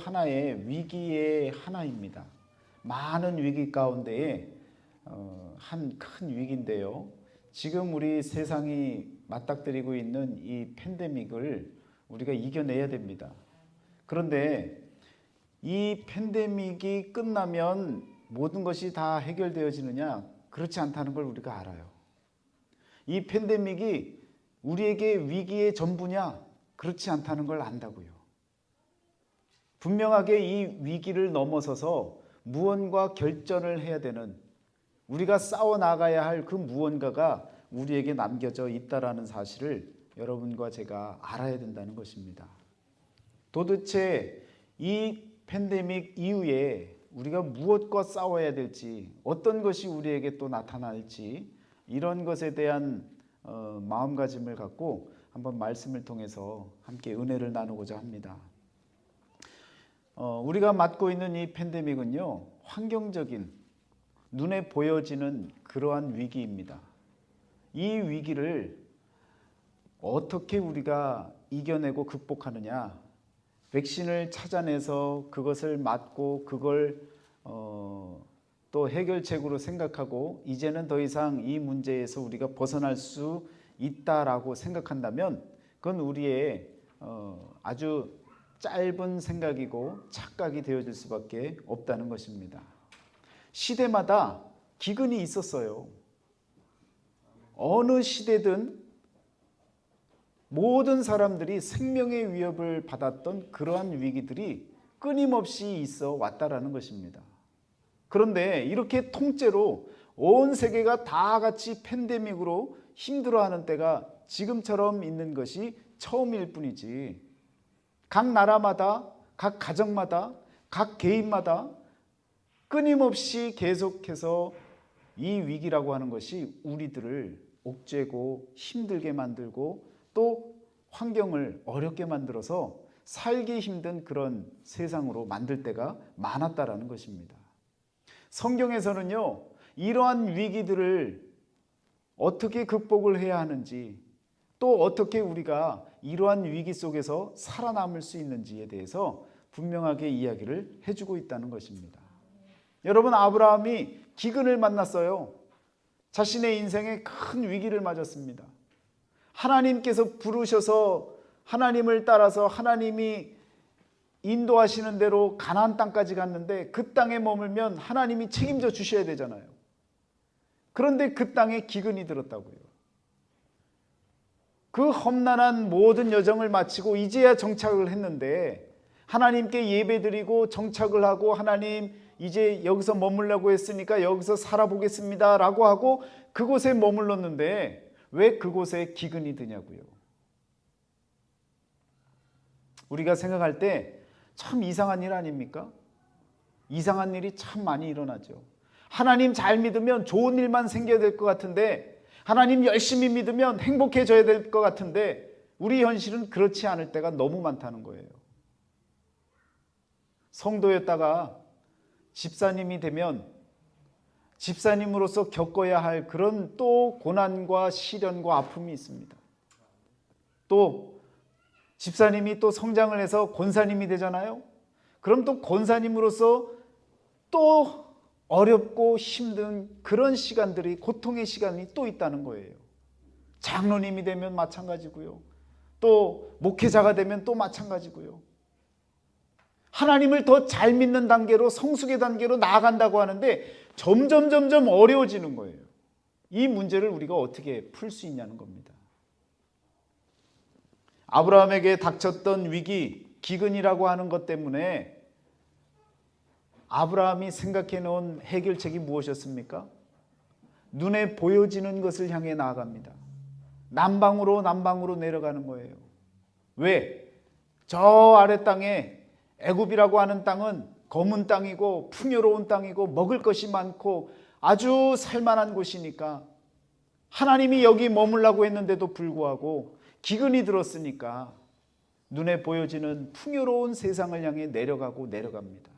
하나의 위기의 하나입니다. 많은 위기 가운데에 한 큰 위기인데요. 지금 우리 세상이 맞닥뜨리고 있는 이 팬데믹을 우리가 이겨내야 됩니다. 그런데 이 팬데믹이 끝나면 모든 것이 다 해결되어지느냐? 그렇지 않다는 걸 우리가 알아요. 이 팬데믹이 우리에게 위기의 전부냐? 그렇지 않다는 걸 안다고요. 분명하게 이 위기를 넘어서서 무언가 결전을 해야 되는, 우리가 싸워나가야 할 그 무언가가 우리에게 남겨져 있다는 사실을 여러분과 제가 알아야 된다는 것입니다. 도대체 이 팬데믹 이후에 우리가 무엇과 싸워야 될지, 어떤 것이 우리에게 또 나타날지, 이런 것에 대한 마음가짐을 갖고 한번 말씀을 통해서 함께 은혜를 나누고자 합니다. 우리가 맞고 있는 이 팬데믹은요, 환경적인, 눈에 보여지는 그러한 위기입니다. 이 위기를 어떻게 우리가 이겨내고 극복하느냐, 백신을 찾아내서 그것을 맞고 그걸 또 해결책으로 생각하고 이제는 더 이상 이 문제에서 우리가 벗어날 수 있다라고 생각한다면 그건 우리의 아주 짧은 생각이고 착각이 되어질 수밖에 없다는 것입니다. 시대마다 기근이 있었어요. 어느 시대든 모든 사람들이 생명의 위협을 받았던 그러한 위기들이 끊임없이 있어 왔다라는 것입니다. 그런데 이렇게 통째로 온 세계가 다 같이 팬데믹으로 힘들어하는 때가 지금처럼 있는 것이 처음일 뿐이지, 각 나라마다, 각 가정마다, 각 개인마다 끊임없이 계속해서 이 위기라고 하는 것이 우리들을 옥죄고 힘들게 만들고 또 환경을 어렵게 만들어서 살기 힘든 그런 세상으로 만들 때가 많았다라는 것입니다. 성경에서는요, 이러한 위기들을 어떻게 극복을 해야 하는지, 또 어떻게 우리가 이러한 위기 속에서 살아남을 수 있는지에 대해서 분명하게 이야기를 해주고 있다는 것입니다. 여러분, 아브라함이 기근을 만났어요. 자신의 인생에 큰 위기를 맞았습니다. 하나님께서 부르셔서 하나님을 따라서 하나님이 인도하시는 대로 가나안 땅까지 갔는데 그 땅에 머물면 하나님이 책임져 주셔야 되잖아요. 그런데 그 땅에 기근이 들었다고요. 그 험난한 모든 여정을 마치고 이제야 정착을 했는데, 하나님께 예배드리고 정착을 하고 하나님 이제 여기서 머물라고 했으니까 여기서 살아보겠습니다 라고 하고 그곳에 머물렀는데 왜 그곳에 기근이 드냐고요. 우리가 생각할 때 참 이상한 일 아닙니까? 이상한 일이 참 많이 일어나죠. 하나님 잘 믿으면 좋은 일만 생겨야 될 것 같은데, 하나님 열심히 믿으면 행복해져야 될 것 같은데 우리 현실은 그렇지 않을 때가 너무 많다는 거예요. 성도였다가 집사님이 되면 집사님으로서 겪어야 할 그런 또 고난과 시련과 아픔이 있습니다. 또 집사님이 또 성장을 해서 권사님이 되잖아요. 그럼 또 권사님으로서 또 어렵고 힘든 그런 시간들이, 고통의 시간이 또 있다는 거예요. 장로님이 되면 마찬가지고요. 또 목회자가 되면 또 마찬가지고요. 하나님을 더 잘 믿는 단계로, 성숙의 단계로 나아간다고 하는데 점점 어려워지는 거예요. 이 문제를 우리가 어떻게 풀 수 있냐는 겁니다. 아브라함에게 닥쳤던 위기, 기근이라고 하는 것 때문에 아브라함이 생각해 놓은 해결책이 무엇이었습니까? 눈에 보여지는 것을 향해 나아갑니다. 남방으로 내려가는 거예요. 왜? 저 아래 땅에, 애굽이라고 하는 땅은 검은 땅이고 풍요로운 땅이고 먹을 것이 많고 아주 살만한 곳이니까 하나님이 여기 머물라고 했는데도 불구하고 기근이 들었으니까 눈에 보여지는 풍요로운 세상을 향해 내려갑니다.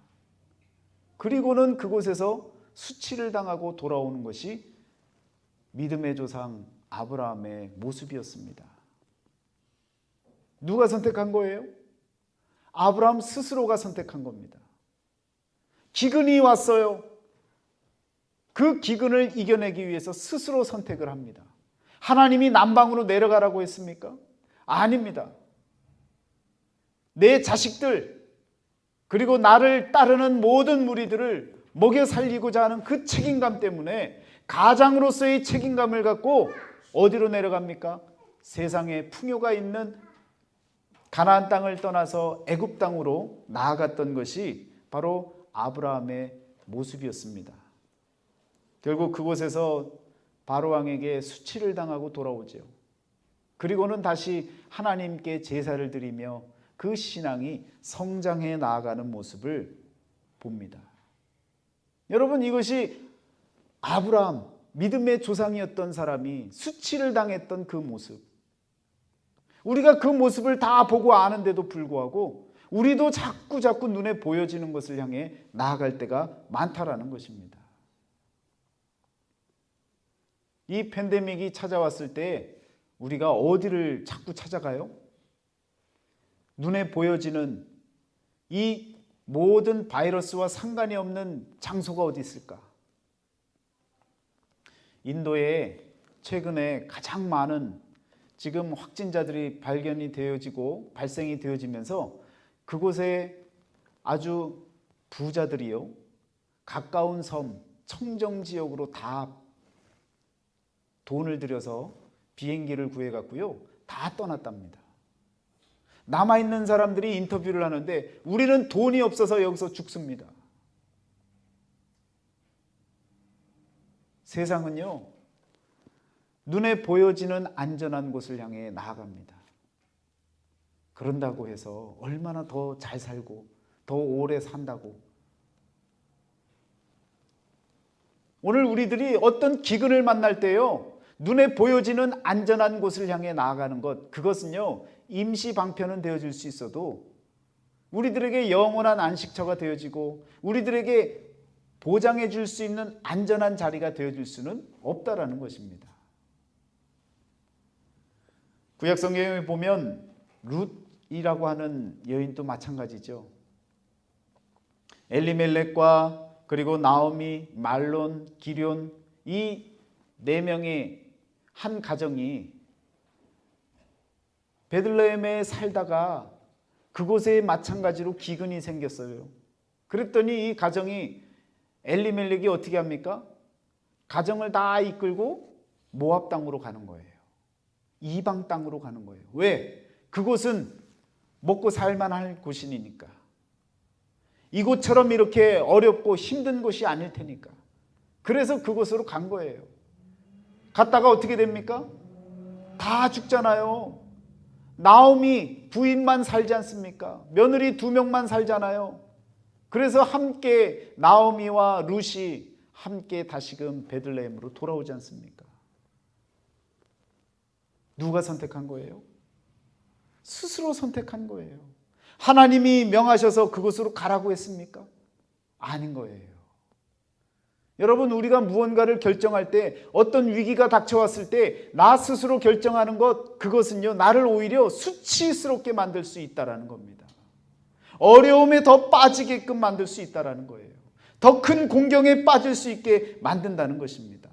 그리고는 그곳에서 수치를 당하고 돌아오는 것이 믿음의 조상 아브라함의 모습이었습니다. 누가 선택한 거예요? 아브라함 스스로가 선택한 겁니다. 기근이 왔어요. 그 기근을 이겨내기 위해서 스스로 선택을 합니다. 하나님이 남방으로 내려가라고 했습니까? 아닙니다. 내 자식들 그리고 나를 따르는 모든 무리들을 먹여 살리고자 하는 그 책임감 때문에 가장으로서의 책임감을 갖고 어디로 내려갑니까? 세상에 풍요가 있는 가나안 땅을 떠나서 애굽 땅으로 나아갔던 것이 바로 아브라함의 모습이었습니다. 결국 그곳에서 바로 왕에게 수치를 당하고 돌아오죠. 그리고는 다시 하나님께 제사를 드리며 그 신앙이 성장해 나아가는 모습을 봅니다. 여러분, 이것이 아브라함, 믿음의 조상이었던 사람이 수치를 당했던 그 모습, 우리가 그 모습을 다 보고 아는데도 불구하고 우리도 자꾸 눈에 보여지는 것을 향해 나아갈 때가 많다라는 것입니다. 이 팬데믹이 찾아왔을 때 우리가 어디를 자꾸 찾아가요? 눈에 보여지는 이 모든 바이러스와 상관이 없는 장소가 어디 있을까? 인도에 최근에 가장 많은 지금 확진자들이 발견이 되어지고 발생이 되어지면서 그곳에 아주 부자들이요, 가까운 섬, 청정지역으로 다 돈을 들여서 비행기를 구해갔고요, 다 떠났답니다. 남아있는 사람들이 인터뷰를 하는데 우리는 돈이 없어서 여기서 죽습니다. 세상은요, 눈에 보여지는 안전한 곳을 향해 나아갑니다. 그런다고 해서 얼마나 더 잘 살고 더 오래 산다고. 오늘 우리들이 어떤 기근을 만날 때요, 눈에 보여지는 안전한 곳을 향해 나아가는 것, 그것은요 임시 방편은 되어질 수 있어도 우리들에게 영원한 안식처가 되어지고 우리들에게 보장해 줄 수 있는 안전한 자리가 되어질 수는 없다라는 것입니다. 구약 성경에 보면 룻이라고 하는 여인도 마찬가지죠. 엘리멜렉과 그리고 나오미, 말론, 기럨, 이 네 명의 한 가정이 베들레헴에 살다가 그곳에 마찬가지로 기근이 생겼어요. 그랬더니 이 가정이, 엘리멜렉이 어떻게 합니까? 가정을 다 이끌고 모압 땅으로 가는 거예요. 이방 땅으로 가는 거예요. 왜? 그곳은 먹고 살만할 곳이니까. 이곳처럼 이렇게 어렵고 힘든 곳이 아닐 테니까. 그래서 그곳으로 간 거예요. 갔다가 어떻게 됩니까? 다 죽잖아요. 나오미 부인만 살지 않습니까? 며느리 2명만 살잖아요. 그래서 함께 나오미와 룻이 함께 다시금 베들레헴으로 돌아오지 않습니까? 누가 선택한 거예요? 스스로 선택한 거예요. 하나님이 명하셔서 그곳으로 가라고 했습니까? 아닌 거예요. 여러분, 우리가 무언가를 결정할 때, 어떤 위기가 닥쳐왔을 때 나 스스로 결정하는 것, 그것은요 나를 오히려 수치스럽게 만들 수 있다는 겁니다. 어려움에 더 빠지게끔 만들 수 있다는 거예요. 더 큰 공경에 빠질 수 있게 만든다는 것입니다.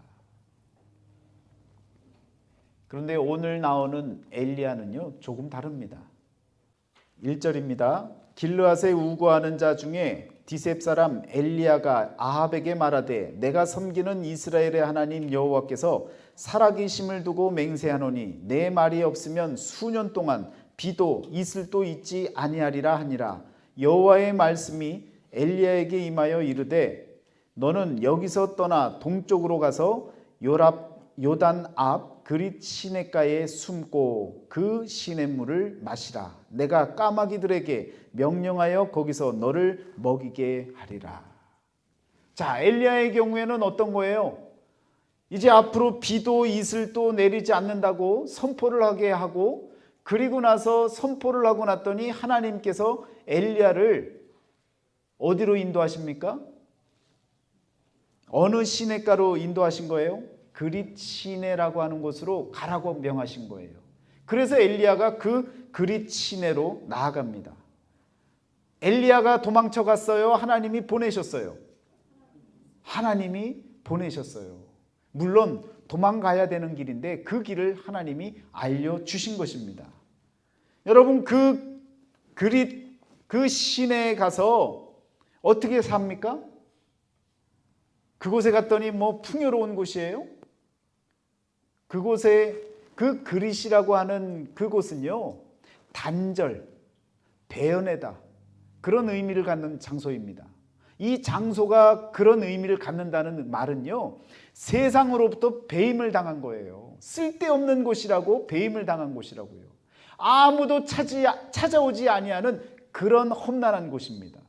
그런데 오늘 나오는 엘리야는요 조금 다릅니다. 1절입니다. 길르앗에 우거하는 자 중에 디셉 사람 엘리야가 아합에게 말하되 내가 섬기는 이스라엘의 하나님 여호와께서 살아계심을 두고 맹세하노니 내 말이 없으면 수년 동안 비도 이슬도 있지 아니하리라 하니라. 여호와의 말씀이 엘리야에게 임하여 이르되 너는 여기서 떠나 동쪽으로 가서 요단 앞 그릿 시냇가에 숨고 그 시냇물을 마시라. 내가 까마귀들에게 명령하여 거기서 너를 먹이게 하리라. 자, 엘리야의 경우에는 어떤 거예요? 이제 앞으로 비도 이슬도 내리지 않는다고 선포를 하게 하고, 그리고 나서 선포를 하고 났더니 하나님께서 엘리야를 어디로 인도하십니까? 어느 시냇가로 인도하신 거예요? 그릿 시내라고 하는 곳으로 가라고 명하신 거예요. 그래서 엘리야가 그 그릿 시내로 나아갑니다. 엘리야가 도망쳐 갔어요? 하나님이 보내셨어요? 하나님이 보내셨어요. 물론 도망가야 되는 길인데 그 길을 하나님이 알려주신 것입니다. 여러분, 그 시내에 가서 어떻게 삽니까? 그곳에 갔더니 뭐 풍요로운 곳이에요? 그곳에 그 그릿이라고 하는 그곳은요, 단절, 배연하다, 그런 의미를 갖는 장소입니다. 이 장소가 그런 의미를 갖는다는 말은요, 세상으로부터 배임을 당한 거예요. 쓸데없는 곳이라고, 배임을 당한 곳이라고요. 아무도 찾아오지 아니하는 그런 험난한 곳입니다.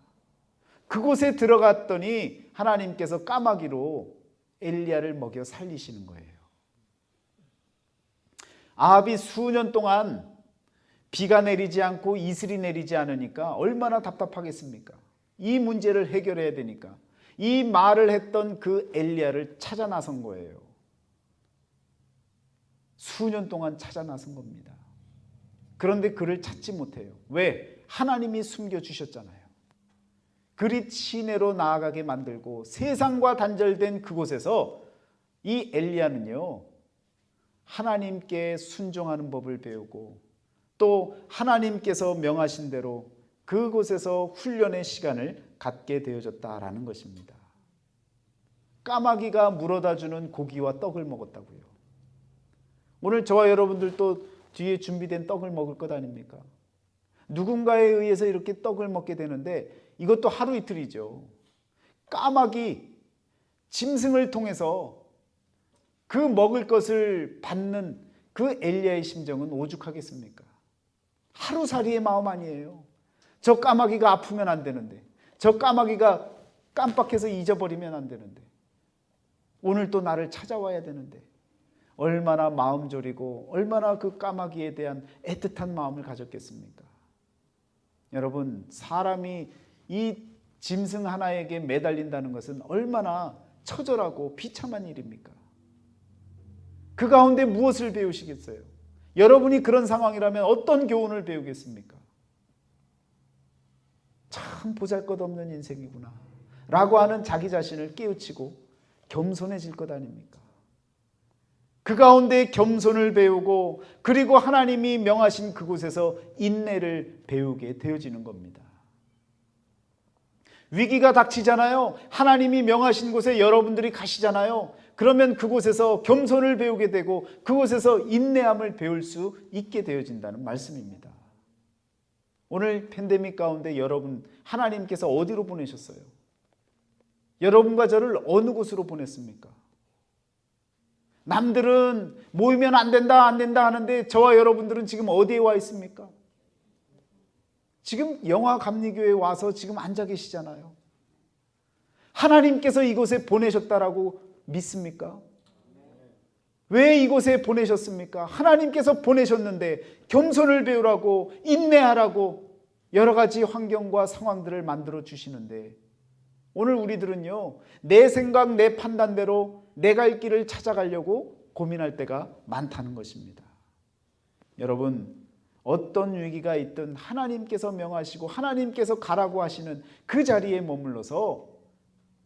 그곳에 들어갔더니 하나님께서 까마귀로 엘리야를 먹여 살리시는 거예요. 아합이 수년 동안 비가 내리지 않고 이슬이 내리지 않으니까 얼마나 답답하겠습니까? 이 문제를 해결해야 되니까 이 말을 했던 그 엘리야를 찾아 나선 거예요. 수년 동안 찾아 나선 겁니다. 그런데 그를 찾지 못해요. 왜? 하나님이 숨겨주셨잖아요. 그릿 시내로 나아가게 만들고 세상과 단절된 그곳에서 이 엘리야는요, 하나님께 순종하는 법을 배우고 또 하나님께서 명하신 대로 그곳에서 훈련의 시간을 갖게 되어졌다라는 것입니다. 까마귀가 물어다 주는 고기와 떡을 먹었다고요. 오늘 저와 여러분들도 뒤에 준비된 떡을 먹을 것 아닙니까? 누군가에 의해서 이렇게 떡을 먹게 되는데 이것도 하루 이틀이죠. 까마귀, 짐승을 통해서 그 먹을 것을 받는 그 엘리야의 심정은 오죽하겠습니까? 하루살이의 마음 아니에요. 저 까마귀가 아프면 안 되는데, 저 까마귀가 깜빡해서 잊어버리면 안 되는데, 오늘 또 나를 찾아와야 되는데, 얼마나 마음 졸이고 얼마나 그 까마귀에 대한 애틋한 마음을 가졌겠습니까? 여러분, 사람이 이 짐승 하나에게 매달린다는 것은 얼마나 처절하고 비참한 일입니까? 그 가운데 무엇을 배우시겠어요? 여러분이 그런 상황이라면 어떤 교훈을 배우겠습니까? 참 보잘것없는 인생이구나 라고 하는 자기 자신을 깨우치고 겸손해질 것 아닙니까? 그 가운데 겸손을 배우고 그리고 하나님이 명하신 그곳에서 인내를 배우게 되어지는 겁니다. 위기가 닥치잖아요. 하나님이 명하신 곳에 여러분들이 가시잖아요. 그러면 그곳에서 겸손을 배우게 되고 그곳에서 인내함을 배울 수 있게 되어진다는 말씀입니다. 오늘 팬데믹 가운데 여러분, 하나님께서 어디로 보내셨어요? 여러분과 저를 어느 곳으로 보냈습니까? 남들은 모이면 안 된다 하는데 저와 여러분들은 지금 어디에 와 있습니까? 지금 영화감리교회에 와서 지금 앉아 계시잖아요. 하나님께서 이곳에 보내셨다라고 믿습니까? 왜 이곳에 보내셨습니까? 하나님께서 보내셨는데 겸손을 배우라고, 인내하라고 여러 가지 환경과 상황들을 만들어 주시는데, 오늘 우리들은요, 내 생각, 내 판단대로 내 갈 길을 찾아가려고 고민할 때가 많다는 것입니다. 여러분, 어떤 위기가 있든 하나님께서 명하시고 하나님께서 가라고 하시는 그 자리에 머물러서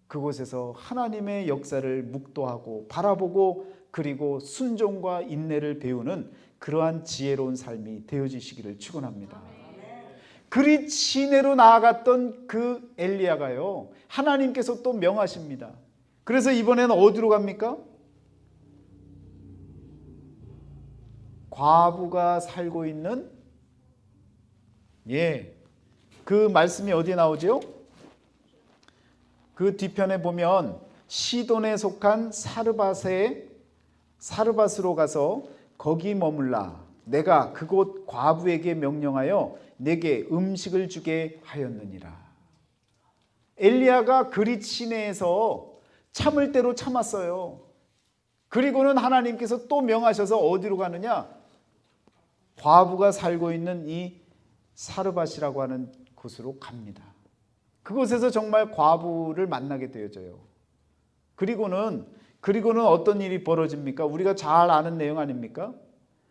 그곳에서 하나님의 역사를 묵도하고 바라보고 그리고 순종과 인내를 배우는 그러한 지혜로운 삶이 되어지시기를 축원합니다. 그릿 시내로 나아갔던 그 엘리야가요, 하나님께서 또 명하십니다. 그래서 이번에는 어디로 갑니까? 과부가 살고 있는, 그 말씀이 어디에 나오죠? 그 뒤편에 보면 시돈에 속한 사르밧으로 가서 거기 머물라. 내가 그곳 과부에게 명령하여 내게 음식을 주게 하였느니라. 엘리야가 그릿 시내에서 참을 대로 참았어요. 그리고는 하나님께서 또 명하셔서 어디로 가느냐? 과부가 살고 있는 이 사르밧이라고 하는 곳으로 갑니다. 그곳에서 정말 과부를 만나게 되어져요. 그리고는 어떤 일이 벌어집니까? 우리가 잘 아는 내용 아닙니까?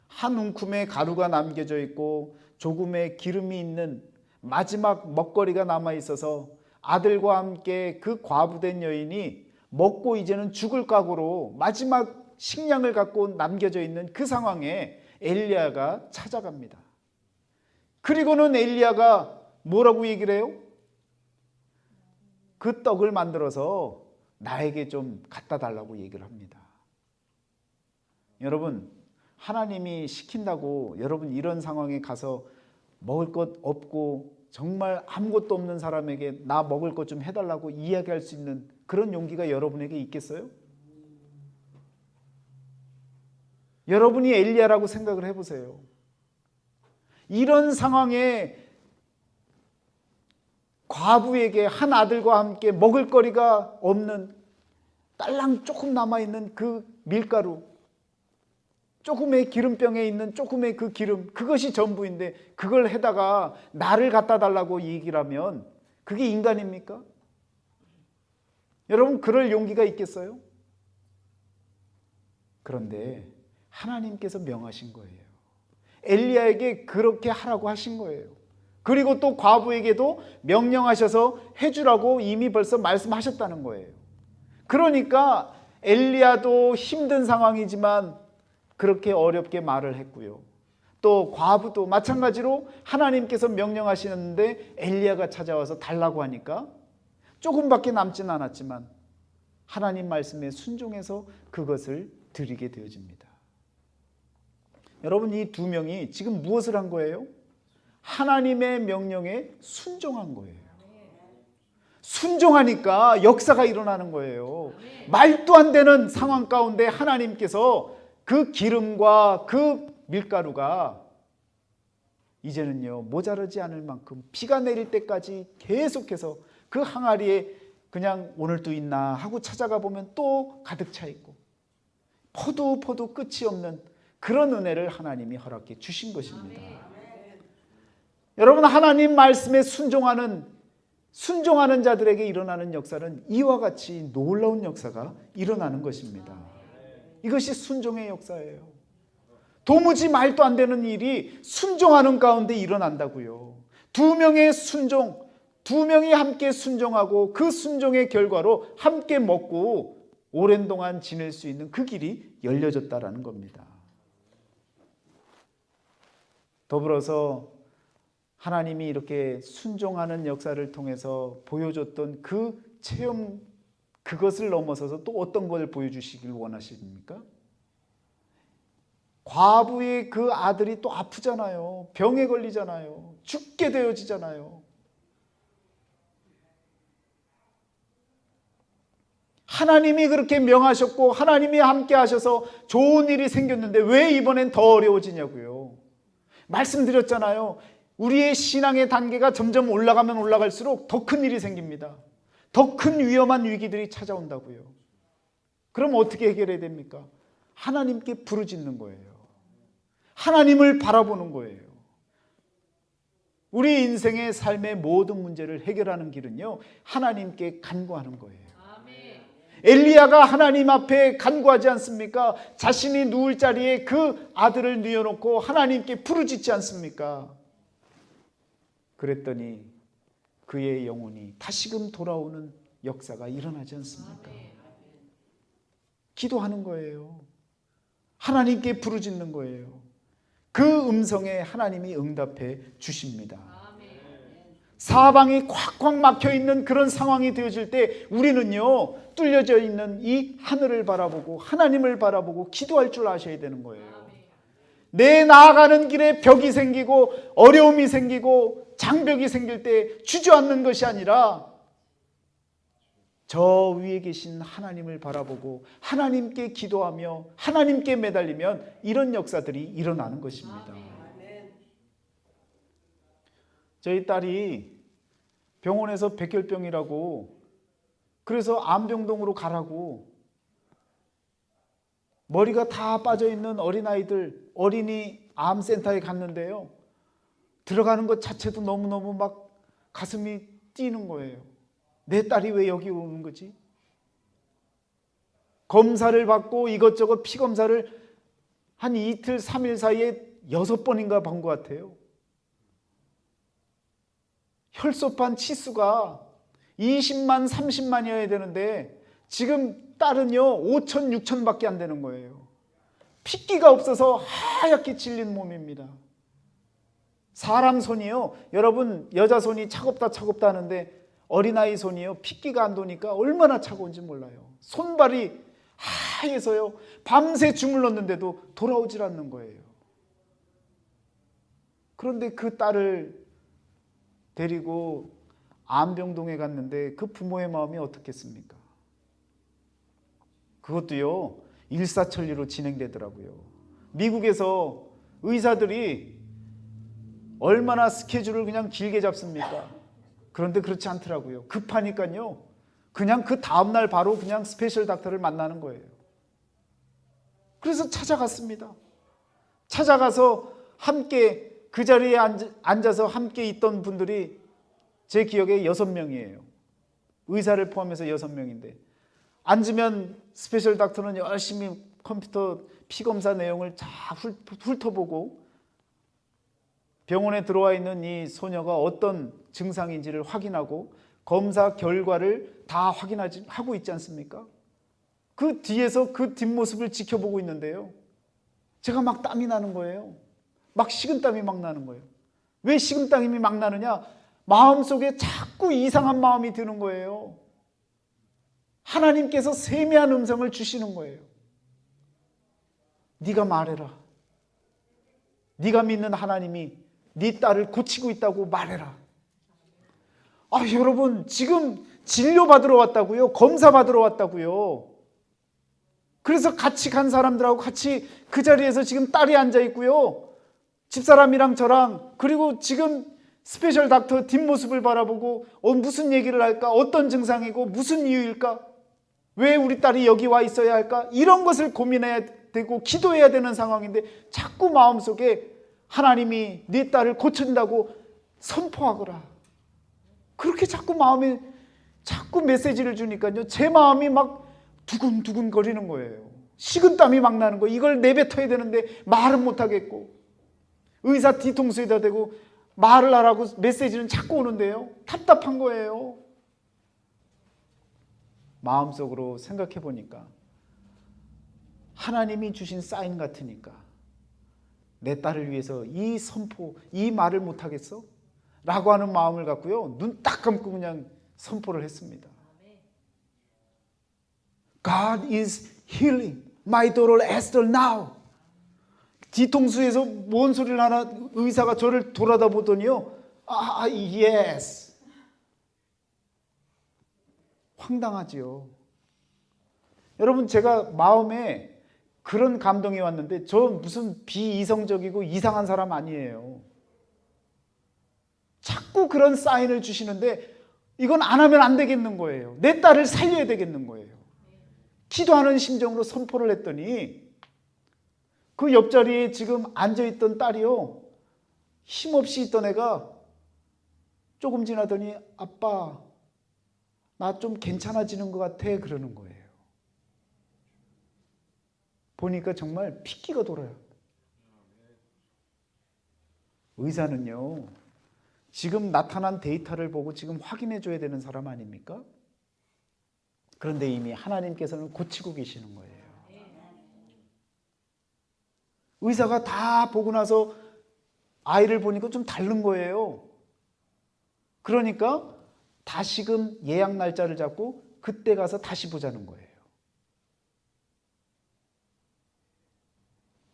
한 움큼의 가루가 남겨져 있고 조금의 기름이 있는 마지막 먹거리가 남아 있어서 아들과 함께 그 과부된 여인이 먹고 이제는 죽을 각오로 마지막 식량을 갖고 남겨져 있는 그 상황에 엘리야가 찾아갑니다. 그리고는 엘리야가 뭐라고 얘기를 해요? 그 떡을 만들어서 나에게 좀 갖다 달라고 얘기를 합니다. 여러분, 하나님이 시킨다고 여러분 이런 상황에 가서 먹을 것 없고 정말 아무것도 없는 사람에게 나 먹을 것 좀 해달라고 이야기할 수 있는 그런 용기가 여러분에게 있겠어요? 여러분이 엘리야라고 생각을 해보세요. 이런 상황에 과부에게 한 아들과 함께 먹을 거리가 없는 딸랑 조금 남아있는 그 밀가루, 조금의 기름병에 있는 조금의 그 기름, 그것이 전부인데 그걸 해다가 나를 갖다 달라고 얘기를 하면 그게 인간입니까? 여러분, 그럴 용기가 있겠어요? 그런데 하나님께서 명하신 거예요. 엘리야에게 그렇게 하라고 하신 거예요. 그리고 또 과부에게도 명령하셔서 해주라고 이미 벌써 말씀하셨다는 거예요. 그러니까 엘리야도 힘든 상황이지만 그렇게 어렵게 말을 했고요. 또 과부도 마찬가지로 하나님께서 명령하시는데 엘리야가 찾아와서 달라고 하니까 조금밖에 남진 않았지만 하나님 말씀에 순종해서 그것을 드리게 되어집니다. 여러분, 이 두 명이 지금 무엇을 한 거예요? 하나님의 명령에 순종한 거예요. 순종하니까 역사가 일어나는 거예요. 말도 안 되는 상황 가운데 하나님께서 그 기름과 그 밀가루가 이제는요 모자르지 않을 만큼 비가 내릴 때까지 계속해서 그 항아리에 그냥 오늘도 있나 하고 찾아가 보면 또 가득 차 있고 포도 끝이 없는 그런 은혜를 하나님이 허락해 주신 것입니다. 여러분, 하나님 말씀에 순종하는 자들에게 일어나는 역사는 이와 같이 놀라운 역사가 일어나는 것입니다. 이것이 순종의 역사예요. 도무지 말도 안 되는 일이 순종하는 가운데 일어난다고요. 두 명이 함께 순종하고 그 순종의 결과로 함께 먹고 오랜 동안 지낼 수 있는 그 길이 열려졌다라는 겁니다. 더불어서 하나님이 이렇게 순종하는 역사를 통해서 보여줬던 그 체험, 그것을 넘어서서 또 어떤 것을 보여주시길 원하십니까? 과부의 그 아들이 또 아프잖아요. 병에 걸리잖아요. 죽게 되어지잖아요. 하나님이 그렇게 명하셨고 하나님이 함께 하셔서 좋은 일이 생겼는데 왜 이번엔 더 어려워지냐고요. 말씀드렸잖아요. 우리의 신앙의 단계가 점점 올라가면 올라갈수록 더 큰 일이 생깁니다. 더 큰 위험한 위기들이 찾아온다고요. 그럼 어떻게 해결해야 됩니까? 하나님께 부르짖는 거예요. 하나님을 바라보는 거예요. 우리 인생의 삶의 모든 문제를 해결하는 길은요, 하나님께 간구하는 거예요. 엘리야가 하나님 앞에 간구하지 않습니까? 자신이 누울 자리에 그 아들을 뉘어놓고 하나님께 부르짖지 않습니까? 그랬더니 그의 영혼이 다시금 돌아오는 역사가 일어나지 않습니까? 기도하는 거예요. 하나님께 부르짖는 거예요. 그 음성에 하나님이 응답해 주십니다. 사방이 콱콱 막혀있는 그런 상황이 되어질 때 우리는요 뚫려져 있는 이 하늘을 바라보고 하나님을 바라보고 기도할 줄 아셔야 되는 거예요. 내 나아가는 길에 벽이 생기고 어려움이 생기고 장벽이 생길 때 주저앉는 것이 아니라 저 위에 계신 하나님을 바라보고 하나님께 기도하며 하나님께 매달리면 이런 역사들이 일어나는 것입니다. 저희 딸이 병원에서 백혈병이라고 그래서 암병동으로 가라고 머리가 다 빠져있는 어린아이들 어린이 암센터에 갔는데요. 들어가는 것 자체도 너무너무 막 가슴이 뛰는 거예요. 내 딸이 왜 여기 오는 거지? 검사를 받고 이것저것 피검사를 한 이틀 3일 사이에 6번인가 본 것 같아요. 혈소판 치수가 20만, 30만이어야 되는데 지금 딸은요 5천, 6천밖에 안 되는 거예요. 핏기가 없어서 하얗게 질린 몸입니다. 사람 손이요, 여러분 여자 손이 차갑다 하는데 어린아이 손이요 핏기가 안 도니까 얼마나 차가운지 몰라요. 손발이 하얘서요 밤새 주물렀는데도 돌아오질 않는 거예요. 그런데 그 딸을 데리고 안병동에 갔는데 그 부모의 마음이 어떻겠습니까? 그것도요 일사천리로 진행되더라고요. 미국에서 의사들이 얼마나 스케줄을 그냥 길게 잡습니까? 그런데 그렇지 않더라고요. 급하니까요 그냥 그 다음날 바로 그냥 스페셜 닥터를 만나는 거예요. 그래서 찾아갔습니다. 찾아가서 함께 그 자리에 앉아서 함께 있던 분들이 제 기억에 6명이에요. 의사를 포함해서 6명인데 앉으면 스페셜 닥터는 열심히 컴퓨터 피검사 내용을 다 훑어보고 병원에 들어와 있는 이 소녀가 어떤 증상인지를 확인하고 검사 결과를 다 하고 있지 않습니까? 그 뒤에서 그 뒷모습을 지켜보고 있는데요 제가 막 땀이 나는 거예요. 막 식은땀이 막 나는 거예요. 왜 식은땀이 막 나느냐? 마음속에 자꾸 이상한 마음이 드는 거예요. 하나님께서 세미한 음성을 주시는 거예요. 네가 말해라. 네가 믿는 하나님이 네 딸을 고치고 있다고 말해라. 여러분 지금 진료받으러 왔다고요? 검사받으러 왔다고요? 그래서 같이 간 사람들하고 같이 그 자리에서 지금 딸이 앉아 있고요. 집사람이랑 저랑 그리고 지금 스페셜 닥터 뒷모습을 바라보고 무슨 얘기를 할까? 어떤 증상이고 무슨 이유일까? 왜 우리 딸이 여기 와 있어야 할까? 이런 것을 고민해야 되고 기도해야 되는 상황인데 자꾸 마음속에 하나님이 네 딸을 고친다고 선포하거라. 그렇게 자꾸 마음에 자꾸 메시지를 주니까요 제 마음이 막 두근두근 거리는 거예요. 식은땀이 막 나는 거예요. 이걸 내뱉어야 되는데 말은 못하겠고 의사 뒤통수에다 대고 말을 하라고 메시지는 자꾸 오는데요 답답한 거예요. 마음속으로 생각해 보니까 하나님이 주신 사인 같으니까 내 딸을 위해서 이 선포, 이 말을 못하겠어? 라고 하는 마음을 갖고요 눈 딱 감고 그냥 선포를 했습니다. God is healing my daughter Esther now. 뒤통수에서 뭔 소리를 하나 의사가 저를 돌아다 보더니요 yes. 황당하지요. 여러분 제가 마음에 그런 감동이 왔는데 저 무슨 비이성적이고 이상한 사람 아니에요. 자꾸 그런 사인을 주시는데 이건 안 하면 안 되겠는 거예요. 내 딸을 살려야 되겠는 거예요. 기도하는 심정으로 선포를 했더니 그 옆자리에 지금 앉아있던 딸이요 힘없이 있던 애가 조금 지나더니 아빠 나 좀 괜찮아지는 것 같아 그러는 거예요. 보니까 정말 핏기가 돌아요. 의사는요 지금 나타난 데이터를 보고 지금 확인해 줘야 되는 사람 아닙니까? 그런데 이미 하나님께서는 고치고 계시는 거예요. 의사가 다 보고 나서 아이를 보니까 좀 다른 거예요. 그러니까 다시금 예약 날짜를 잡고 그때 가서 다시 보자는 거예요.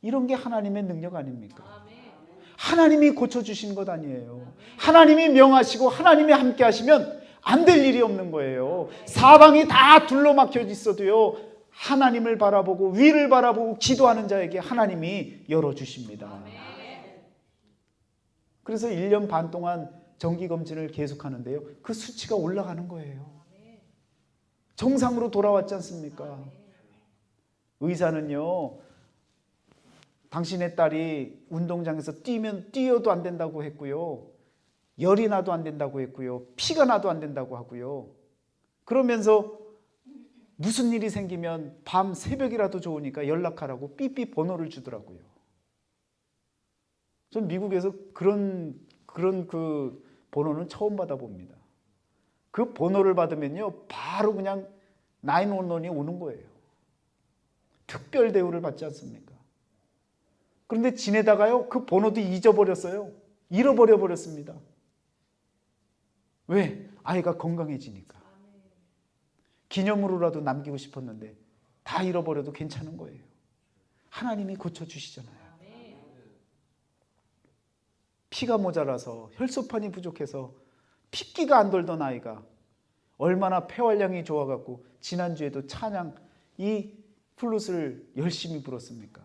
이런 게 하나님의 능력 아닙니까? 하나님이 고쳐주신 것 아니에요. 하나님이 명하시고 하나님이 함께 하시면 안 될 일이 없는 거예요. 사방이 다 둘러막혀 있어도요 하나님을 바라보고 위를 바라보고 기도하는 자에게 하나님이 열어주십니다. 그래서 1년 반 동안 정기검진을 계속하는데요 그 수치가 올라가는 거예요. 정상으로 돌아왔지 않습니까? 의사는요 당신의 딸이 운동장에서 뛰어도 안 된다고 했고요 열이 나도 안 된다고 했고요 피가 나도 안 된다고 하고요 그러면서 무슨 일이 생기면 밤 새벽이라도 좋으니까 연락하라고 삐삐 번호를 주더라고요. 전 미국에서 그런 그 번호는 처음 받아봅니다. 그 번호를 받으면요, 바로 그냥 911이 오는 거예요. 특별 대우를 받지 않습니까? 그런데 지내다가요, 그 번호도 잊어버렸어요. 잃어버려 버렸습니다. 왜? 아이가 건강해지니까. 기념으로라도 남기고 싶었는데 다 잃어버려도 괜찮은 거예요. 하나님이 고쳐주시잖아요. 피가 모자라서 혈소판이 부족해서 핏기가 안 돌던 아이가 얼마나 폐활량이 좋아갖고 지난주에도 찬양 이 플룻을 열심히 불었습니까?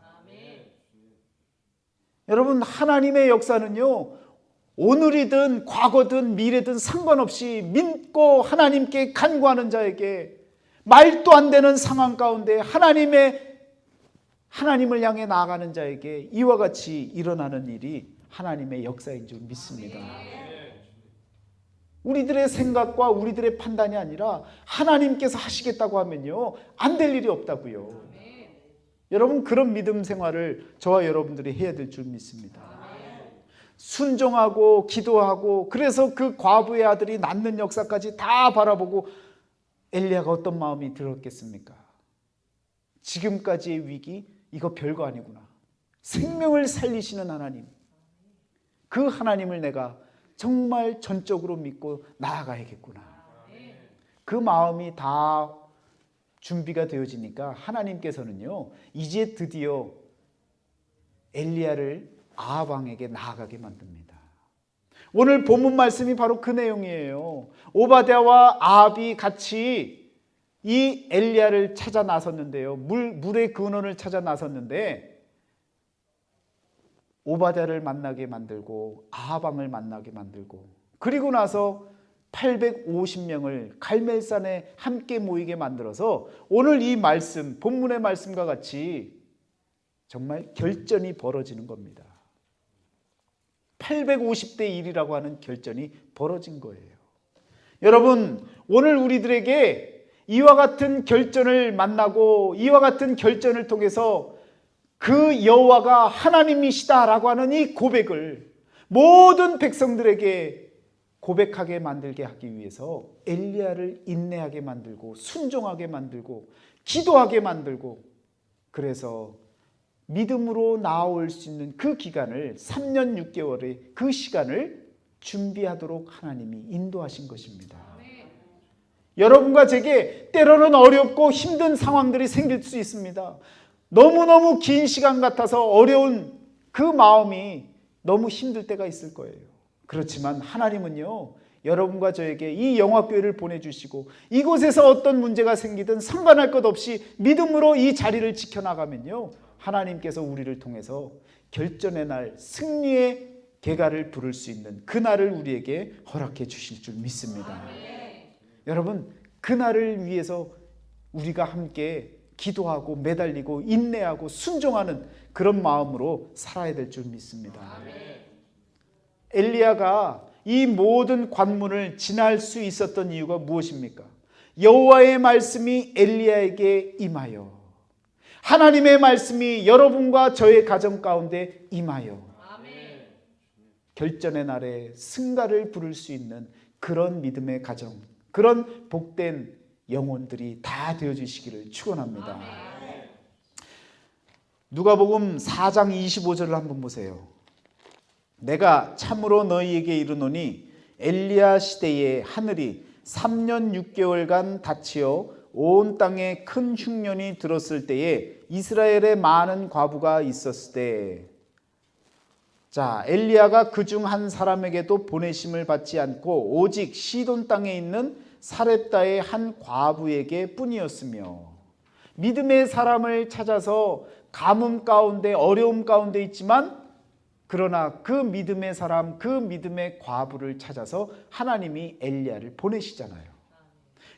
여러분, 하나님의 역사는요, 오늘이든 과거든 미래든 상관없이 믿고 하나님께 간구하는 자에게 말도 안 되는 상황 가운데 하나님을 향해 나아가는 자에게 이와 같이 일어나는 일이 하나님의 역사인 줄 믿습니다. 우리들의 생각과 우리들의 판단이 아니라 하나님께서 하시겠다고 하면요, 안 될 일이 없다고요. 여러분, 그런 믿음 생활을 저와 여러분들이 해야 될 줄 믿습니다. 순종하고 기도하고, 그래서 그 과부의 아들이 낳는 역사까지 다 바라보고 엘리야가 어떤 마음이 들었겠습니까? 지금까지의 위기, 이거 별거 아니구나. 생명을 살리시는 하나님, 그 하나님을 내가 정말 전적으로 믿고 나아가야겠구나. 그 마음이 다 준비가 되어지니까 하나님께서는요, 이제 드디어 엘리야를 아합 왕에게 나아가게 만듭니다. 오늘 본문 말씀이 바로 그 내용이에요. 오바댜와 아합이 같이 이 엘리야를 찾아 나섰는데요, 물의 근원을 찾아 나섰는데 오바댜를 만나게 만들고 아합 왕을 만나게 만들고, 그리고 나서 850명을 갈멜산에 함께 모이게 만들어서 오늘 이 말씀, 본문의 말씀과 같이 정말 결전이 벌어지는 겁니다. 850대 1이라고 하는 결전이 벌어진 거예요. 여러분, 오늘 우리들에게 이와 같은 결전을 만나고 이와 같은 결전을 통해서 그 여호와가 하나님이시다라고 하는 이 고백을 모든 백성들에게 고백하게 만들게 하기 위해서 엘리야를 인내하게 만들고 순종하게 만들고 기도하게 만들고, 그래서 믿음으로 나아올 수 있는 그 기간을 3년 6개월의 그 시간을 준비하도록 하나님이 인도하신 것입니다. 여러분과 제게 때로는 어렵고 힘든 상황들이 생길 수 있습니다. 너무너무 긴 시간 같아서 어려운 그 마음이 너무 힘들 때가 있을 거예요. 그렇지만 하나님은요, 여러분과 저에게 이 영화교회를 보내주시고 이곳에서 어떤 문제가 생기든 상관할 것 없이 믿음으로 이 자리를 지켜나가면요, 하나님께서 우리를 통해서 결전의 날, 승리의 계가를 부를 수 있는 그날을 우리에게 허락해 주실 줄 믿습니다. 여러분, 그날을 위해서 우리가 함께 기도하고 매달리고 인내하고 순종하는 그런 마음으로 살아야 될 줄 믿습니다. 엘리야가 이 모든 관문을 지날 수 있었던 이유가 무엇입니까? 여호와의 말씀이 엘리야에게 임하여, 하나님의 말씀이 여러분과 저의 가정 가운데 임하여 결전의 날에 승가를 부를 수 있는 그런 믿음의 가정, 그런 복된 영혼들이 다 되어주시기를 축원합니다. 누가복음 4장 25절을 한번 보세요. 내가 참으로 너희에게 이르노니 엘리야 시대에 하늘이 3년 6개월간 닫히어 온 땅에 큰 흉년이 들었을 때에 이스라엘에 많은 과부가 있었을 때, 자, 엘리야가 그중 한 사람에게도 보내심을 받지 않고 오직 시돈 땅에 있는 사렙다의 한 과부에게 뿐이었으며, 믿음의 사람을 찾아서 가뭄 가운데 어려움 가운데 있지만 그러나 그 믿음의 사람, 그 믿음의 과부를 찾아서 하나님이 엘리야를 보내시잖아요.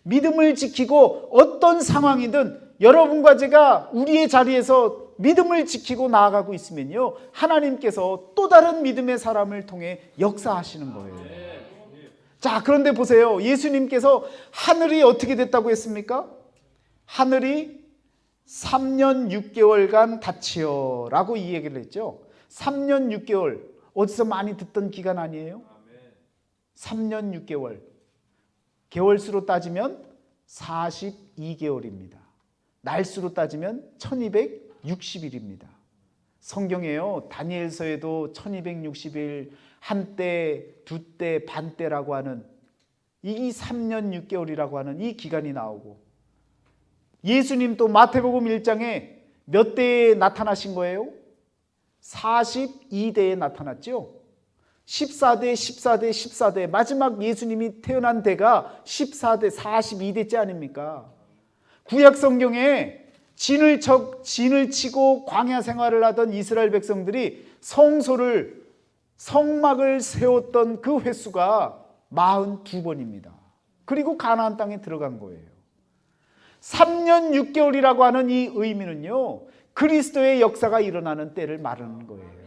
믿음을 지키고 어떤 상황이든 여러분과 제가 우리의 자리에서 믿음을 지키고 나아가고 있으면요, 하나님께서 또 다른 믿음의 사람을 통해 역사하시는 거예요. 자, 그런데 보세요. 예수님께서 하늘이 어떻게 됐다고 했습니까? 하늘이 3년 6개월간 닫히어 라고 이 얘기를 했죠. 3년 6개월, 어디서 많이 듣던 기간 아니에요? 3년 6개월. 개월수로 따지면 42개월입니다. 날수로 따지면 1260일입니다. 성경에요, 다니엘서에도 1260일, 한때, 두때, 반때라고 하는 이 3년 6개월이라고 하는 이 기간이 나오고, 예수님도 마태복음 1장에 몇 대에 나타나신 거예요? 42대에 나타났죠. 14대, 14대, 14대, 마지막 예수님이 태어난 대가 14대, 42대째 아닙니까? 구약 성경에 진을 치고 광야 생활을 하던 이스라엘 백성들이 성막을 세웠던 그 횟수가 42번입니다. 그리고 가나안 땅에 들어간 거예요. 3년 6개월이라고 하는 이 의미는요, 그리스도의 역사가 일어나는 때를 말하는 거예요.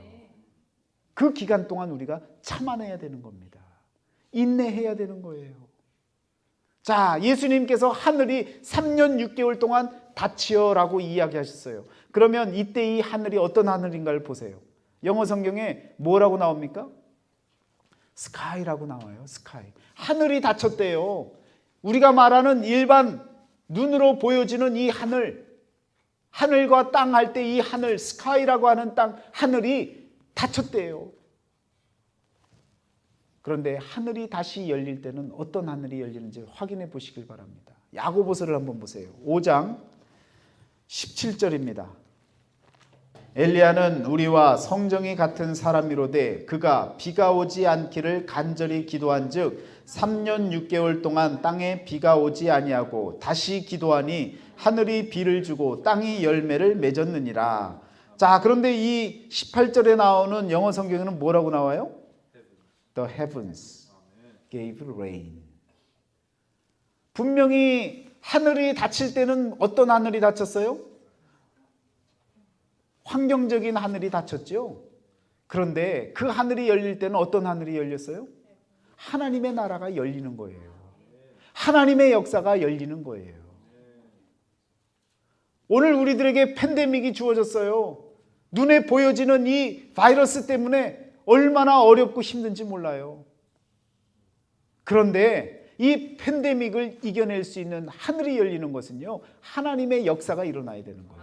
그 기간 동안 우리가 참아내야 되는 겁니다. 인내해야 되는 거예요. 자, 예수님께서 하늘이 3년 6개월 동안 닫히어라고 이야기하셨어요. 그러면 이때 이 하늘이 어떤 하늘인가를 보세요. 영어 성경에 뭐라고 나옵니까? 스카이라고 나와요. 스카이. 하늘이 닫혔대요. 우리가 말하는 일반 눈으로 보여지는 이 하늘과 땅 할 때 이 하늘, 스카이라고 하는 하늘이 닫혔대요. 그런데 하늘이 다시 열릴 때는 어떤 하늘이 열리는지 확인해 보시길 바랍니다. 야고보서를 한번 보세요. 5장 17절입니다. 엘리야는 우리와 성정이 같은 사람이로되 그가 비가 오지 않기를 간절히 기도한즉 3년 6개월 동안 땅에 비가 오지 아니하고 다시 기도하니 하늘이 비를 주고 땅이 열매를 맺었느니라. 자, 그런데 이 18절에 나오는 영어 성경에는 뭐라고 나와요? The heavens gave rain. 분명히 하늘이 닫힐 때는 어떤 하늘이 닫혔어요? 환경적인 하늘이 닫혔죠. 그런데 그 하늘이 열릴 때는 어떤 하늘이 열렸어요? 하나님의 나라가 열리는 거예요. 하나님의 역사가 열리는 거예요. 오늘 우리들에게 팬데믹이 주어졌어요. 눈에 보여지는 이 바이러스 때문에 얼마나 어렵고 힘든지 몰라요. 그런데 이 팬데믹을 이겨낼 수 있는 하늘이 열리는 것은요, 하나님의 역사가 일어나야 되는 거예요.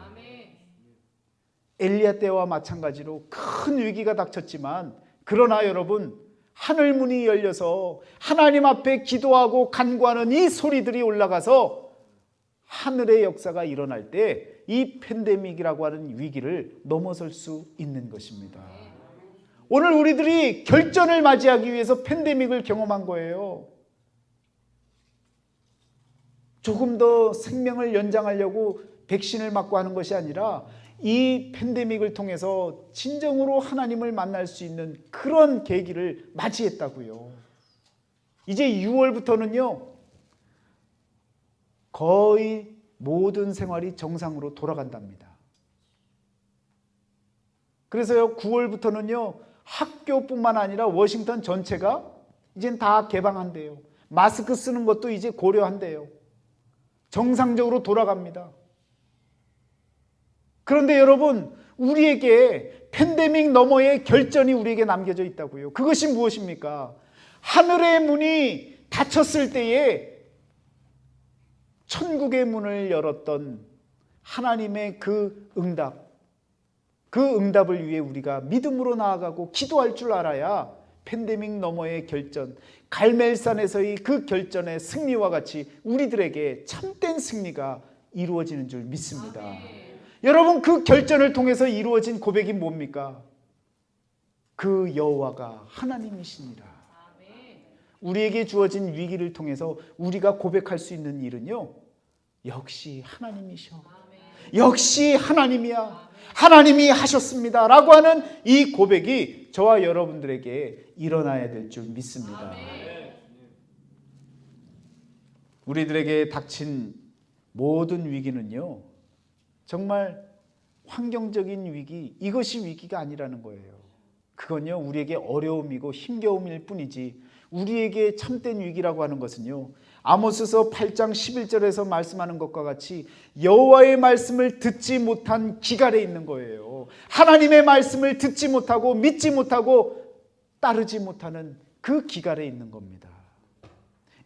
엘리야 때와 마찬가지로 큰 위기가 닥쳤지만, 그러나 여러분, 하늘 문이 열려서 하나님 앞에 기도하고 간구하는 이 소리들이 올라가서 하늘의 역사가 일어날 때 이 팬데믹이라고 하는 위기를 넘어설 수 있는 것입니다. 오늘 우리들이 결전을 맞이하기 위해서 팬데믹을 경험한 거예요. 조금 더 생명을 연장하려고 백신을 맞고 하는 것이 아니라 이 팬데믹을 통해서 진정으로 하나님을 만날 수 있는 그런 계기를 맞이했다고요. 이제 6월부터는요, 거의 모든 생활이 정상으로 돌아간답니다. 그래서요, 9월부터는요, 학교뿐만 아니라 워싱턴 전체가 이젠 다 개방한대요. 마스크 쓰는 것도 이제 고려한대요. 정상적으로 돌아갑니다. 그런데 여러분, 우리에게 팬데믹 너머의 결전이 우리에게 남겨져 있다고요. 그것이 무엇입니까? 하늘의 문이 닫혔을 때에 천국의 문을 열었던 하나님의 그 응답을 위해 우리가 믿음으로 나아가고 기도할 줄 알아야 팬데믹 너머의 결전, 갈멜산에서의 그 결전의 승리와 같이 우리들에게 참된 승리가 이루어지는 줄 믿습니다. 여러분, 그 결전을 통해서 이루어진 고백이 뭡니까? 그 여호와가 하나님이시니라. 우리에게 주어진 위기를 통해서 우리가 고백할 수 있는 일은요, 역시 하나님이셔. 역시 하나님이야. 하나님이 하셨습니다 라고 하는 이 고백이 저와 여러분들에게 일어나야 될 줄 믿습니다. 우리들에게 닥친 모든 위기는요, 정말 환경적인 위기, 이것이 위기가 아니라는 거예요. 그건요, 우리에게 어려움이고 힘겨움일 뿐이지, 우리에게 참된 위기라고 하는 것은요, 아모스서 8장 11절에서 말씀하는 것과 같이 여호와의 말씀을 듣지 못한 기갈에 있는 거예요. 하나님의 말씀을 듣지 못하고 믿지 못하고 따르지 못하는 그 기갈에 있는 겁니다.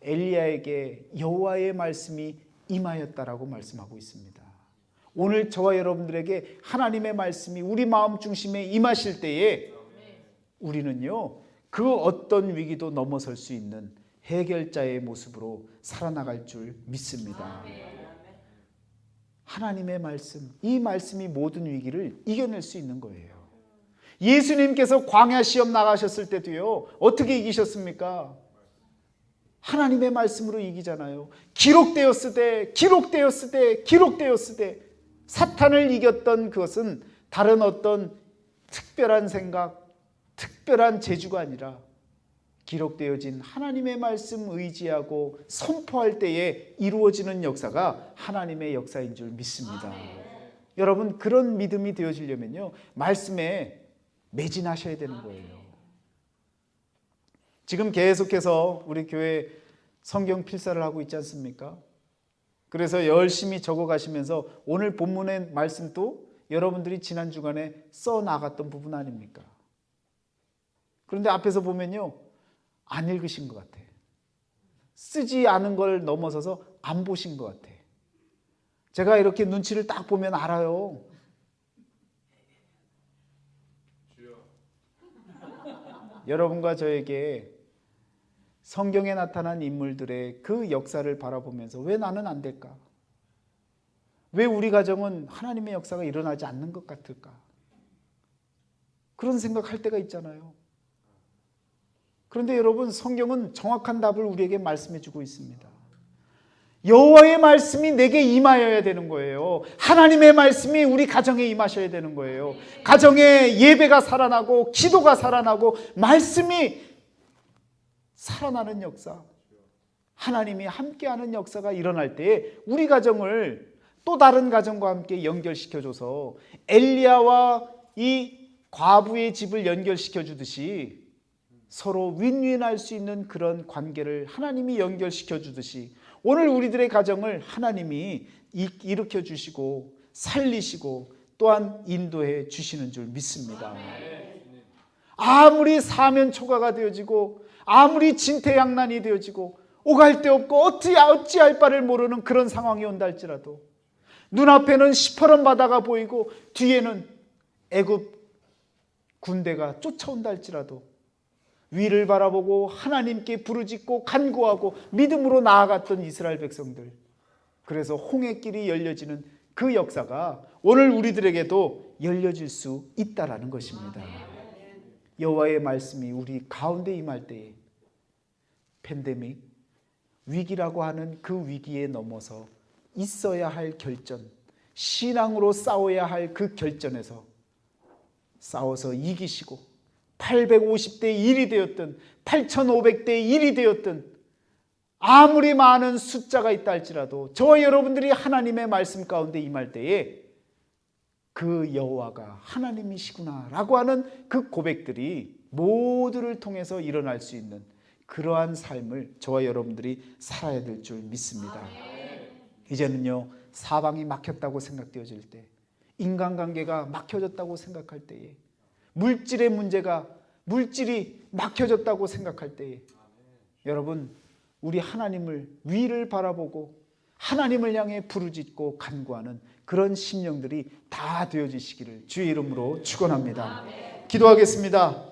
엘리야에게 여호와의 말씀이 임하였다라고 말씀하고 있습니다. 오늘 저와 여러분들에게 하나님의 말씀이 우리 마음 중심에 임하실 때에 우리는요, 그 어떤 위기도 넘어설 수 있는 해결자의 모습으로 살아나갈 줄 믿습니다. 하나님의 말씀, 이 말씀이 모든 위기를 이겨낼 수 있는 거예요. 예수님께서 광야 시험 나가셨을 때도요, 어떻게 이기셨습니까? 하나님의 말씀으로 이기잖아요. 기록되었으되 사탄을 이겼던 그것은 다른 어떤 특별한 생각, 특별한 재주가 아니라 기록되어진 하나님의 말씀 의지하고 선포할 때에 이루어지는 역사가 하나님의 역사인 줄 믿습니다. 여러분, 그런 믿음이 되어지려면요, 말씀에 매진하셔야 되는 거예요. 지금 계속해서 우리 교회 성경 필사를 하고 있지 않습니까? 그래서 열심히 적어 가시면서 오늘 본문의 말씀도 여러분들이 지난 주간에 써 나갔던 부분 아닙니까? 그런데 앞에서 보면요, 안 읽으신 것 같아. 쓰지 않은 걸 넘어서서 안 보신 것 같아. 제가 이렇게 눈치를 딱 보면 알아요. 여러분과 저에게 성경에 나타난 인물들의 그 역사를 바라보면서 왜 나는 안 될까? 왜 우리 가정은 하나님의 역사가 일어나지 않는 것 같을까? 그런 생각할 때가 있잖아요. 그런데 여러분, 성경은 정확한 답을 우리에게 말씀해 주고 있습니다. 여호와의 말씀이 내게 임하여야 되는 거예요. 하나님의 말씀이 우리 가정에 임하셔야 되는 거예요. 가정에 예배가 살아나고 기도가 살아나고 말씀이 살아나는 역사, 하나님이 함께하는 역사가 일어날 때에 우리 가정을 또 다른 가정과 함께 연결시켜줘서 엘리야와 이 과부의 집을 연결시켜 주듯이 서로 윈윈할 수 있는 그런 관계를 하나님이 연결시켜 주듯이 오늘 우리들의 가정을 하나님이 일으켜 주시고 살리시고 또한 인도해 주시는 줄 믿습니다. 아무리 사면초가가 되어지고 아무리 진퇴양난이 되어지고 오갈 데 없고 어찌할 바를 모르는 그런 상황이 온다 할지라도 눈앞에는 시퍼런 바다가 보이고 뒤에는 애굽 군대가 쫓아온다 할지라도 위를 바라보고 하나님께 부르짖고 간구하고 믿음으로 나아갔던 이스라엘 백성들, 그래서 홍해길이 열려지는 그 역사가 오늘 우리들에게도 열려질 수 있다라는 것입니다. 여호와의 말씀이 우리 가운데 임할 때에 팬데믹, 위기라고 하는 그 위기에 넘어서 있어야 할 결전, 신앙으로 싸워야 할 그 결전에서 싸워서 이기시고 850대 1이 되었든 8500대 1이 되었든 아무리 많은 숫자가 있다 할지라도 저와 여러분들이 하나님의 말씀 가운데 임할 때에 그 여호와가 하나님이시구나 라고 하는 그 고백들이 모두를 통해서 일어날 수 있는 그러한 삶을 저와 여러분들이 살아야 될 줄 믿습니다. 이제는요, 사방이 막혔다고 생각되어질 때, 인간관계가 막혀졌다고 생각할 때에, 물질의 문제가 물질이 막혀졌다고 생각할 때에 여러분, 우리 하나님을 위를 바라보고 하나님을 향해 부르짖고 간구하는 그런 심령들이 다 되어지시기를 주의 이름으로 축원합니다. 기도하겠습니다.